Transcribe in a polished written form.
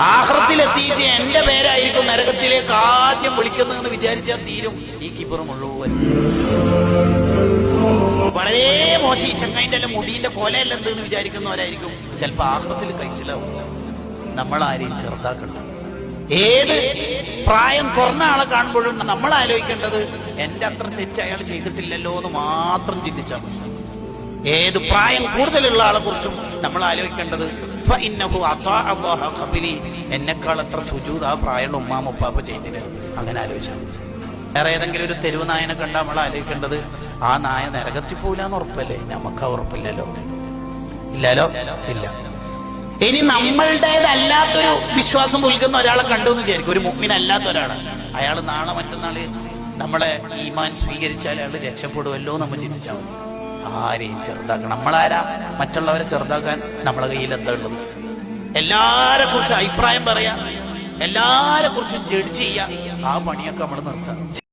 ആഖിറത്തിലെത്തിയിട്ട് എന്റെ പേരായിരിക്കും നരകത്തിലേക്ക് ആദ്യം വിളിക്കുന്നതെന്ന് വിചാരിച്ചാൽ തീരും ഈ കിബർ മുഴുവൻ. വളരെ മോശം. ഈ ചങ്ങായിന്റെ എല്ലാം മുടീന്റെ കൊലയല്ല എന്തെന്ന് വിചാരിക്കുന്നവരായിരിക്കും ചിലപ്പോ ആഖിറത്തിൽ കഴിച്ചിലാവും. നമ്മളാരെയും ചെറുതാക്കണ്ട. ഏത് പ്രായം കുറഞ്ഞ ആളെ കാണുമ്പോഴും നമ്മൾ ആലോചിക്കേണ്ടത് എന്റെ അത്ര തെറ്റ് അയാൾ ചെയ്തിട്ടില്ലല്ലോ എന്ന് മാത്രം ചിന്തിച്ചാൽ മതി. ഏത് പ്രായം കൂടുതലുള്ള ആളെ കുറിച്ചും നമ്മൾ ആലോചിക്കേണ്ടത് എന്നെക്കാൾ എത്ര സുജൂദ് ആ പ്രായമുള്ള ഉമ്മാമുപ്പാപ്പ ചെയ്തിന്, അങ്ങനെ ആലോചിച്ചാൽ മതി. വേറെ ഏതെങ്കിലും ഒരു തെരുവ് നായനെ കണ്ടാൽ നമ്മൾ ആലോചിക്കേണ്ടത് ആ നായ നരകത്തിൽ പോയില്ലാന്ന് ഉറപ്പല്ലേ? നമുക്ക് ആ ഉറപ്പില്ലല്ലോ. ഇല്ലല്ലോ, ഇല്ല. ഇനി നമ്മളുടേതല്ലാത്തൊരു വിശ്വാസം പുൽകുന്ന ഒരാളെ കണ്ടു എന്ന് വിചാരിക്കും, ഒരു മുഅ്മിനല്ലാത്ത ഒരാള്. അയാൾ നാളെ മറ്റന്നാള് നമ്മളെ ഈമാൻ സ്വീകരിച്ചാൽ അയാൾ രക്ഷപ്പെടുമല്ലോ നമ്മൾ ചിന്തിച്ചാൽ മതി. ആരെയും ചെറുതാക്കണം. നമ്മളാരാ മറ്റുള്ളവരെ ചെറുതാക്കാൻ? നമ്മളെ കയ്യിൽ എന്താ ഉള്ളത്? എല്ലാരെ കുറിച്ചും അഭിപ്രായം പറയാ, എല്ലാരെ കുറിച്ചും ജഡ്ജ് ചെയ്യാ, ആ പണിയൊക്കെ നമ്മൾ നിർത്താം.